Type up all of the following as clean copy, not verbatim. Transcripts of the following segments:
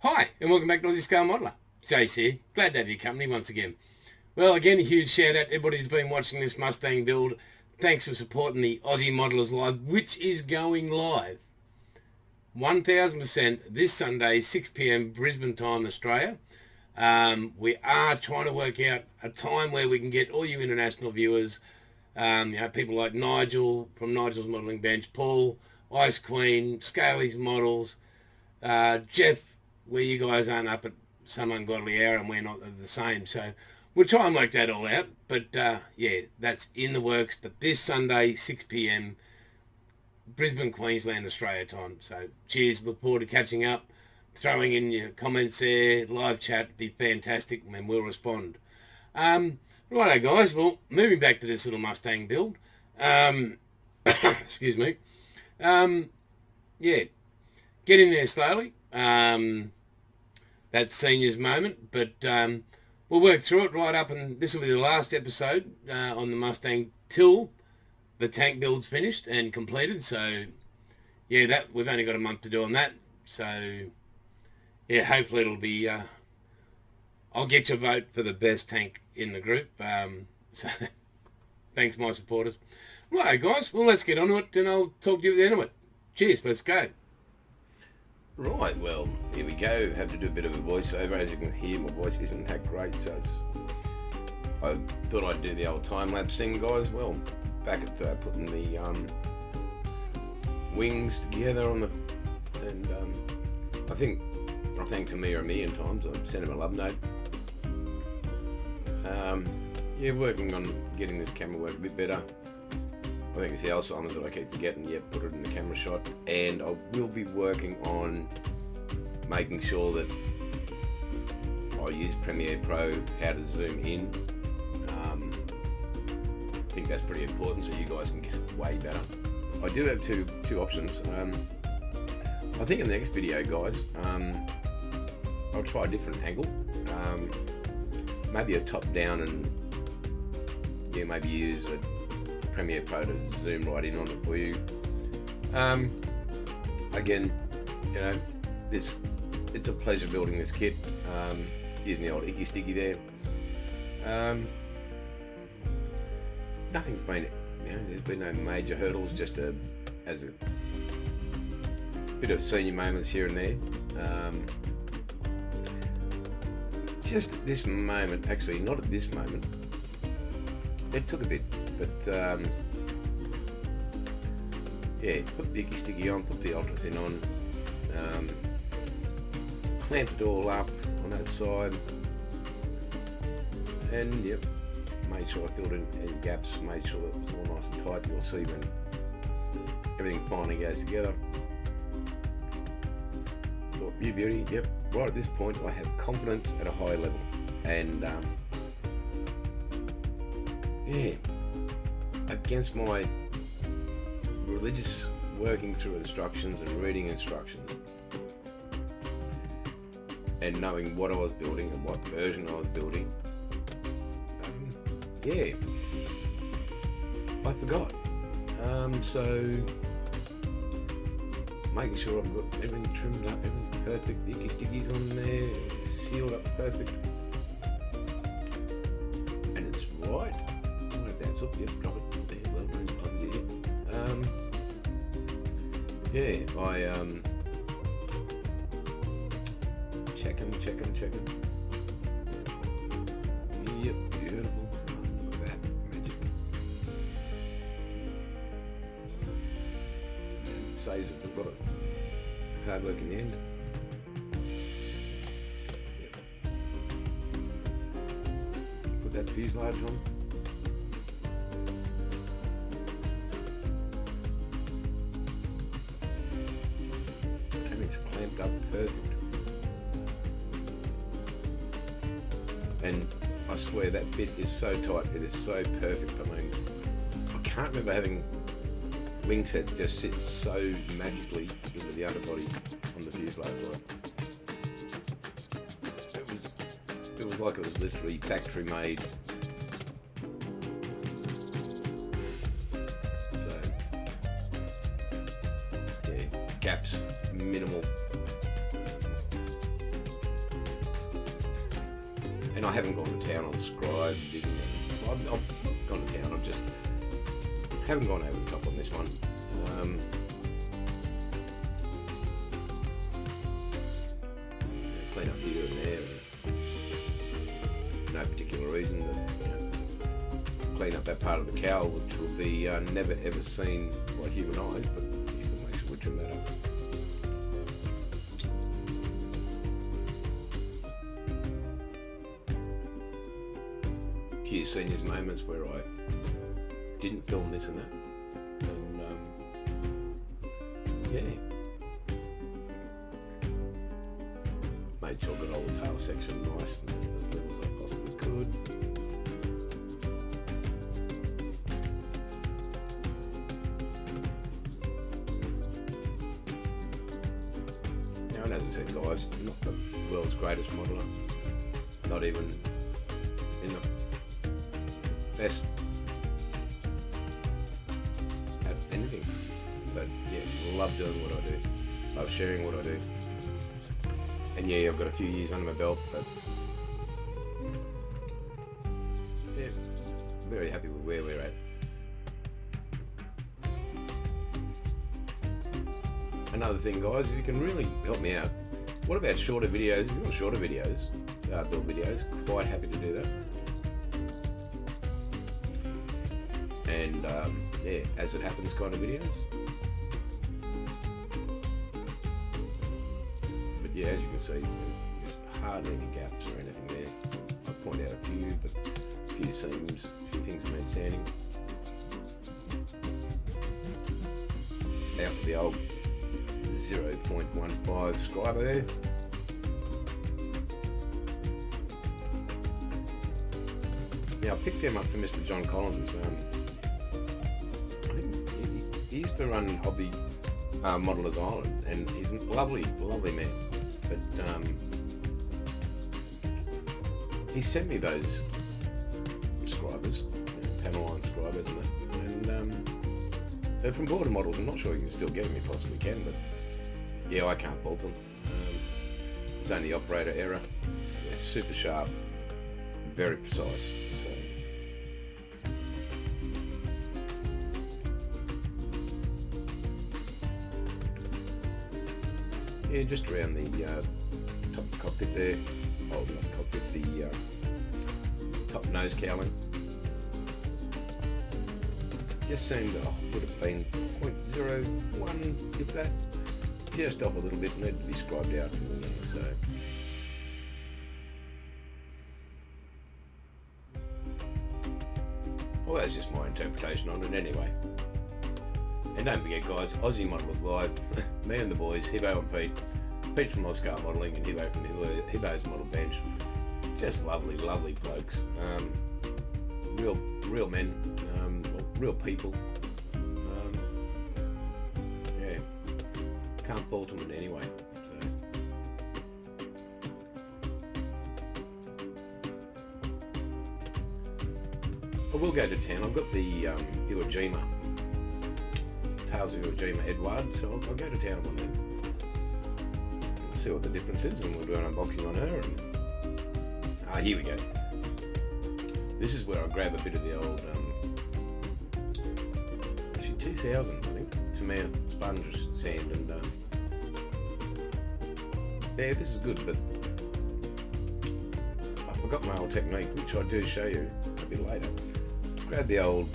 Hi, and welcome back to Aussie Scale Modeller. Jace here. Glad to have your company once again. Well, again, a huge shout out to everybody who's been watching this Mustang build. Thanks for supporting the Aussie Modelers Live, which is going live 1000% this Sunday, 6 p.m. Brisbane time, Australia. We are trying to work out a time where we can get all you international viewers, people like Nigel from Nigel's Modelling Bench, Paul, ICEQUEEN, Scaley's Models, Jeff, where you guys aren't up at some ungodly hour and we're not the same. So we'll try and work that all out. But yeah, that's in the works. But this Sunday, 6 p.m, Brisbane, Queensland, Australia time. So cheers. Look forward to catching up. Throwing in your comments there. Live chat. Be fantastic and we'll respond. Righto, guys. Well, moving back to this little Mustang build. Excuse me. Yeah. Get in there slowly. That seniors moment, but we'll work through it right up, and this will be the last episode on the Mustang till the tank build's finished and completed. So yeah, that we've only got a month to do on that. So yeah, hopefully it'll be I'll get your vote for the best tank in the group. So thanks, my supporters. Right, guys, well, let's get on to it, and I'll talk to you at the end of it. Cheers, let's go. Right, well, here we go. Have to do a bit of a voiceover. As you can hear, my voice isn't that great, so I thought I'd do the old time-lapse thing, guys. Well, back at putting the wings together on the, and I think I thanked TAMIYA a million times. I sent him a love note. Yeah, working on getting this camera work a bit better. I think it's the Alzheimer's that I keep forgetting. Yeah, put it in the camera shot, and I will be working on making sure that I use Premiere Pro, how to zoom in. I think that's pretty important, so you guys can get way better. I do have two options. I think in the next video, guys, I'll try a different angle, maybe a top down, and yeah, maybe use a Premiere Pro to zoom right in on it for you. Again, you know, it's a pleasure building this kit. Using the old icky sticky there. Nothing's been, you know, there's been no major hurdles, just as a bit of senior moments here and there. Just at this moment, actually not at this moment, it took a bit. But yeah, put the icky sticky on, put the ultra-thin on, clamp it all up on that side, and yep, made sure I filled in any gaps, made sure that it was all nice and tight. You'll see when everything finally goes together. Thought, you beauty, yep, right at this point I have confidence at a high level, and yeah, against my religious working through instructions and reading instructions and knowing what I was building and what version I was building, yeah, I forgot. So making sure I've got everything trimmed up, everything's perfect, the icky stickies on there, sealed up perfect, and it's right. Up, yep, drop it there, well, yeah, I check them. Yep, beautiful. Look at that, magic. Saves it, we've got it. Hard work in the end. Yep. Put that fuselage on. Up perfect, and I swear that bit is so tight, it is so perfect. I mean, I can't remember having wing sets just sit so magically into the underbody on the fuselage. It was like it was literally factory made. So yeah, gaps minimal. I haven't gone to town on Scribe. I've gone to town. I just haven't gone over the top on this one. Clean up here and there. No particular reason. But, clean up that part of the cowl, which will be never ever seen by human eyes, but you can make sure we trim that up. A few seniors moments where I didn't film this and that, and yeah, made sure I got all the tail section nice and as level as I possibly could. Now, and as I said, guys, I'm not the world's greatest modeller, not even in the best at anything, but yeah, love doing what I do, love sharing what I do, and yeah, I've got a few years under my belt, but yeah, very happy with where we're at. Another thing, guys, if you can really help me out, what about shorter videos? If you want shorter videos, build videos, quite happy to do that. And yeah, as it happens kind of videos. But yeah, as you can see, there's hardly any gaps or anything there. I point out a few, but a few seams, a few things need sanding. Out with the old 0.15 scriber there. Now I picked them up from Mr. John Collins. I think he used to run Hobby Modeller's Island, and he's a lovely man. But he sent me those scribers, panel line scribers and that, and they're from Border Models. I'm not sure you can still get them, you possibly can, but yeah, I can't fault them. It's only operator error. They're super sharp, very precise. So yeah, just around the top of the cockpit there. Oh, not the cockpit, the top nose cowling. Just seemed, would have been 0.01, if that. Just off a little bit, needed to be scribed out. So well, that's just my interpretation on it anyway. And don't forget, guys, Aussie Modelers Live, me and the boys, Hibbo and Pete from Oscar Modelling and Hibbo from Hibbo's Model Bench. Just lovely blokes. Real men, real people. Yeah, can't fault them in any way. I will go to town. I've got the Iwo Jima, Tales of Iwo Jima Edward, so I'll go to town on them. See what the difference is, and we'll do an unboxing on her. And here we go. This is where I grab a bit of the old, actually 2000, I think, TAMIYA sponge sand, and yeah, this is good, but I forgot my old technique, which I do show you a bit later. Grab the old,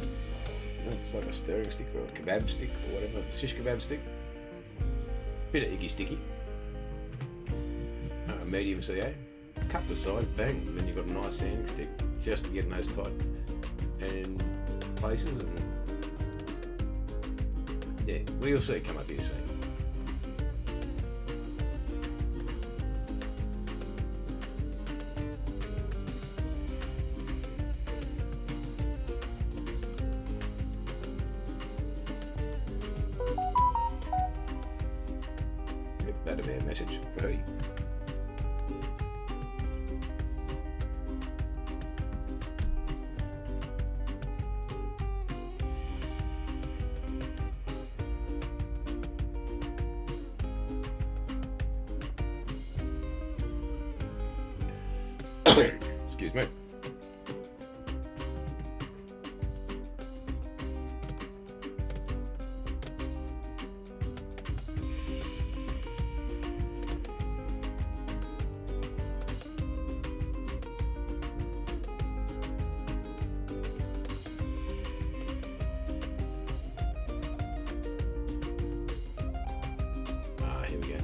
it's like a stirring stick or a kebab stick or whatever, shish kebab stick. Bit of icky sticky. Medium CA. Cut the sides, bang, and then you've got a nice sanding stick just to get those tight and places. And yeah, we'll see it come up here soon. That'll be a message for you. Excuse we go.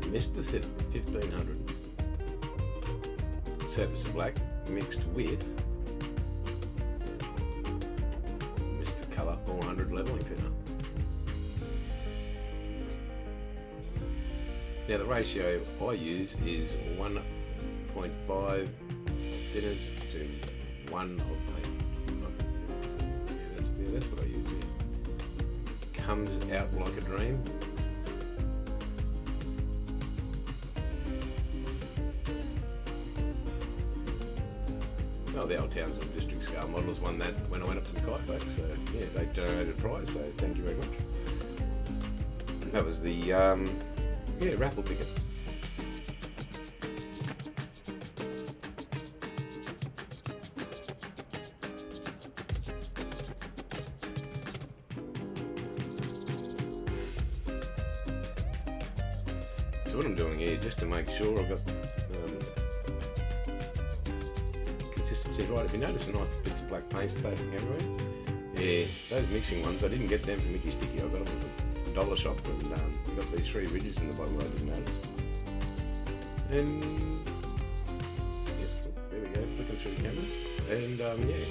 Mr. Thinner, 1500. Surface of black mixed with Mr. Colour 400 leveling thinner. Now the ratio I use is 1.5 thinners to 1 of paint. Yeah, that's what I use here. Comes out like a dream. Oh, the old Townsville District Scale Models won that when I went up to the kite back, so yeah, they donated a prize, so thank you very much. That was the raffle ticket. So what I'm doing here, just to make sure I've got consistency right. If you notice a nice bits of black paint splashing everywhere, yeah, those mixing ones, I didn't get them from Mickey Sticky, I got them from the dollar shop, and I've got these 3 ridges in the bottom I didn't notice. And yes, there we go, flicking through the camera. And yeah,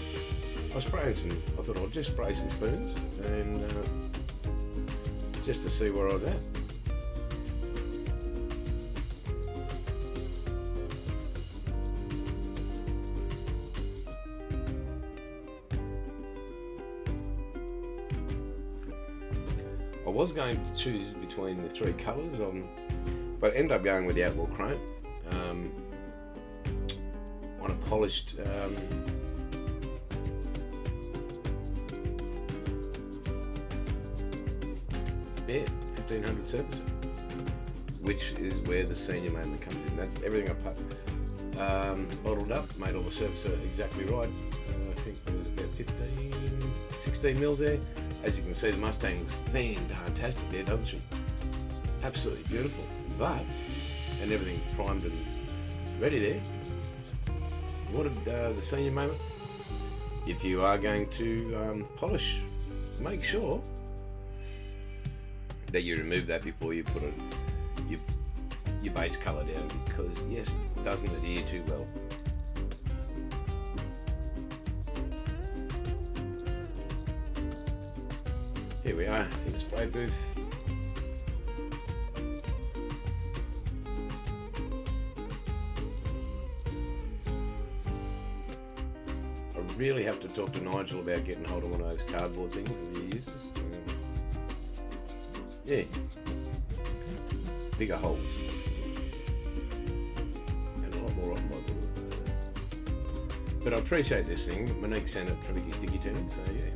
I was spraying some, I thought I'd just spray some spoons, and just to see where I was at. I was going to choose between the 3 colours, but ended up going with the Outlaw Chrome on a polished yeah, 1500 surface, which is where the senior mainly comes in. That's everything I bottled up, made all the surface exactly right. I think there was about 16 mils there. As you can see, the Mustang's fantastic there, doesn't she? Absolutely beautiful. But, and everything primed and ready there. What did the senior moment? If you are going to polish, make sure that you remove that before you put your base colour down, because yes, it doesn't adhere too well. Here we are in the spray booth. I really have to talk to Nigel about getting hold of one of those cardboard things that he uses. Yeah, bigger holes and a lot more off my board. But I appreciate this thing. Monique sent it from Mickey Sticky to me, so yeah.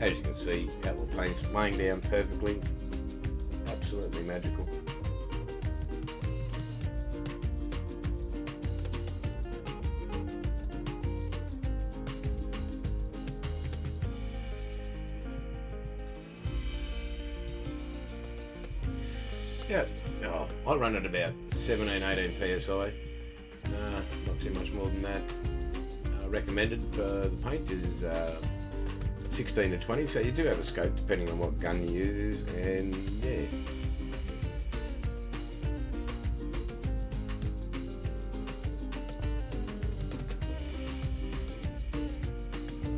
As you can see, Outlaw paint's laying down perfectly, absolutely magical. Yeah, I run at about 17-18 psi, not too much more than that. Recommended for the paint is 16 to 20, so you do have a scope depending on what gun you use, and yeah.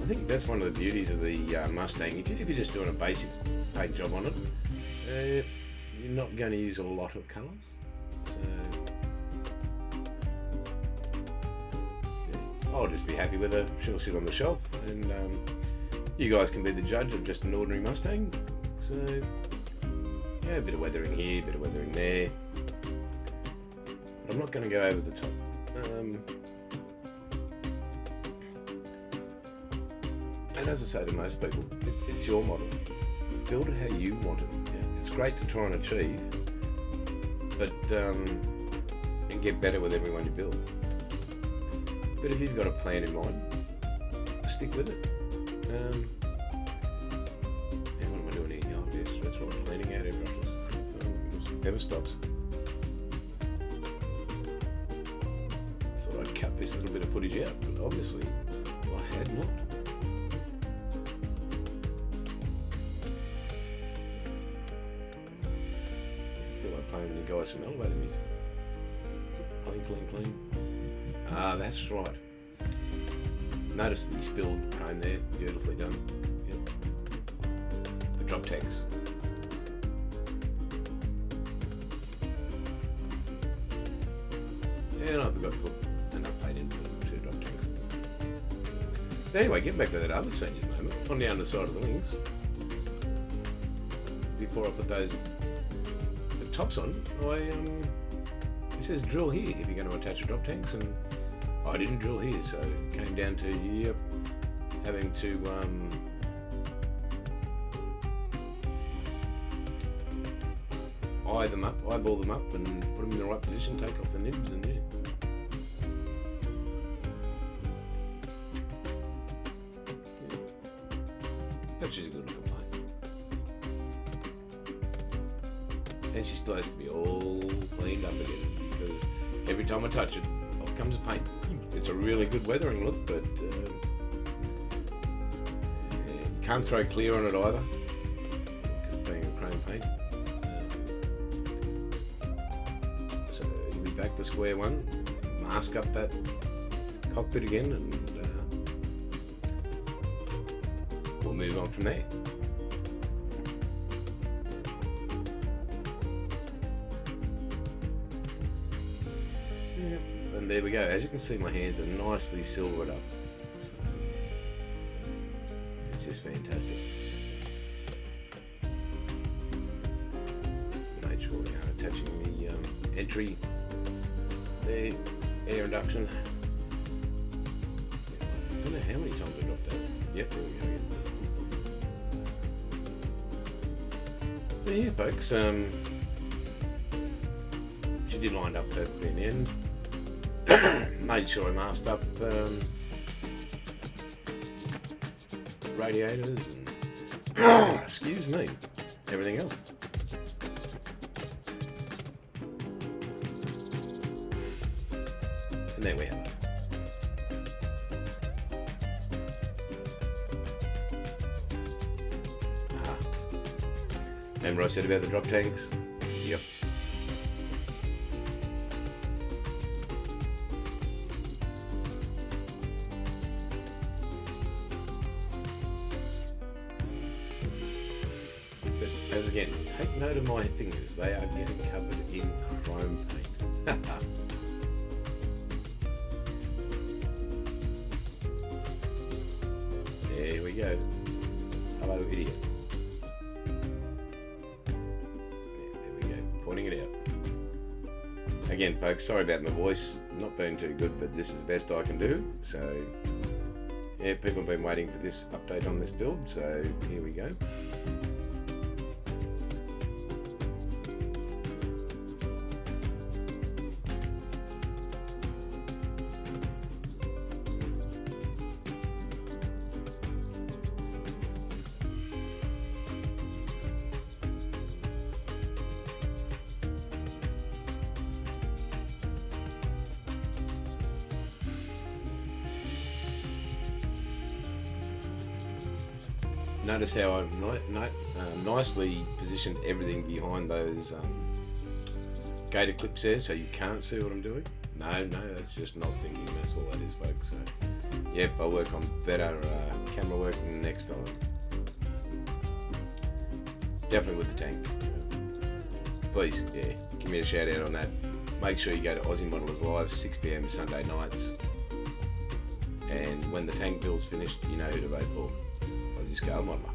I think that's one of the beauties of the Mustang. If you're just doing a basic paint job on it, you're not going to use a lot of colours. So yeah, I'll just be happy with her. She'll sit on the shelf, and you guys can be the judge of just an ordinary Mustang. So yeah, a bit of weathering here, a bit of weathering there. But I'm not going to go over the top. And as I say to most people, it's your model. Build it how you want it. Yeah, it's great to try and achieve, but and get better with every one you build. But if you've got a plan in mind, stick with it. And what am I doing here? Oh yes, that's right, cleaning out airbrushes. Never stops. I thought I'd cut this the footage out, but obviously I had not. I feel like playing the guys from Elevator music. Clean, clean, clean. Ah, that's right. Notice that you spilled chrome there. Beautifully done. Yep. The drop tanks. And I forgot to put enough paint in for the 2 drop tanks. But anyway, getting back to that other senior moment, on the underside of the wings, before I put the tops on, it says drill here if you're going to attach the drop tanks, and I didn't drill here, so it came down to having to eyeball them up and put them in the right position, take off the nibs, and yeah. Which is a good looking plane. And she still has to be all cleaned up again, because every time I touch it, off comes the paint. It's a really good weathering look, but you can't throw clear on it either, because it's being a chrome paint. So you'll be back to square one, mask up that cockpit again, and we'll move on from there. And there we go. As you can see, my hands are nicely silvered up. It's just fantastic. Made sure we are attaching the entry there, air induction. I don't know how many times I dropped that. Yep, there we go again. But yeah, folks, she did line up perfectly in the end. Made sure I masked up radiators and excuse me, everything else. And there we have it. Remember I said about the drop tanks? Yep. But as again, take note of my fingers. They are getting covered in chrome paint. There we go. Hello, idiot. Pointing it out. Again, folks, sorry about my voice, not being too good, but this is the best I can do. So, yeah, people have been waiting for this update on this build, so here we go. Notice how I've nicely positioned everything behind those gator clips there, so you can't see what I'm doing. No, that's just not thinking. That's all that is, folks. So, yep, I'll work on better camera work next time. Definitely with the tank. Please, yeah, give me a shout out on that. Make sure you go to Aussie Modelers Live, 6 PM Sunday nights. And when the tank build's finished, you know who to vote for. Aussie Scale Modeller.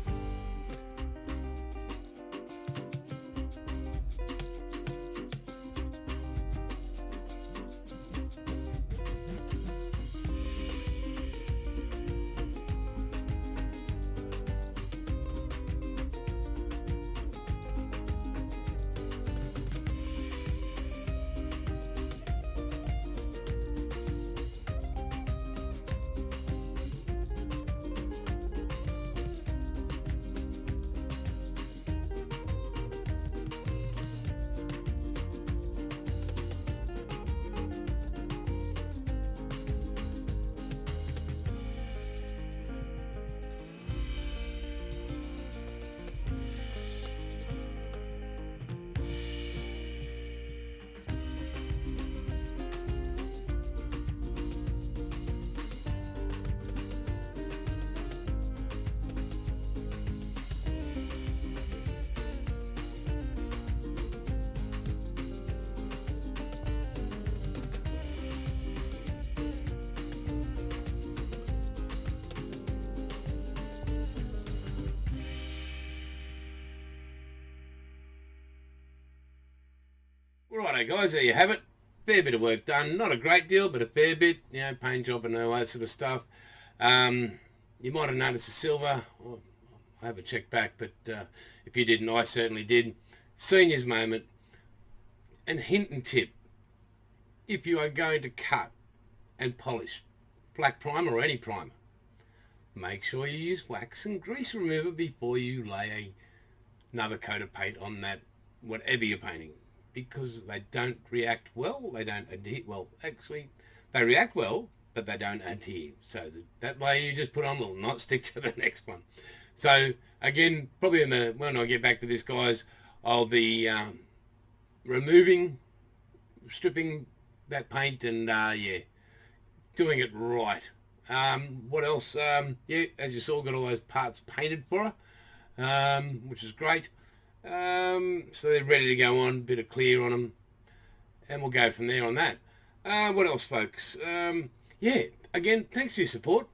So guys, there you have it. Fair bit of work done. Not a great deal, but a fair bit. You know, paint job and all that sort of stuff. You might have noticed the silver. Well, I haven't checked back, but if you didn't, I certainly did. Seniors moment. And hint and tip. If you are going to cut and polish black primer or any primer, make sure you use wax and grease remover before you lay another coat of paint on that, whatever you're painting, because they don't react well, they don't adhere, well, actually, they react well, but they don't adhere. So that layer you just put on will not stick to the next one. So, again, probably when I get back to this, guys, I'll be stripping that paint and, yeah, doing it right. What else? Yeah, as you saw, got all those parts painted for her, which is great. So they're ready to go on, bit of clear on them, and we'll go from there on that. What else, folks? Yeah, again, thanks for your support.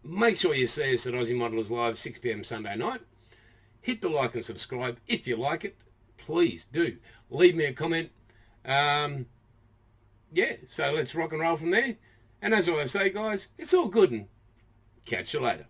Make sure you see us at Aussie Modelers Live, 6 p.m. Sunday night. Hit the like and subscribe if you like it. Please do. Leave me a comment. Yeah, so let's rock and roll from there. And as I always say, guys, it's all good, and catch you later.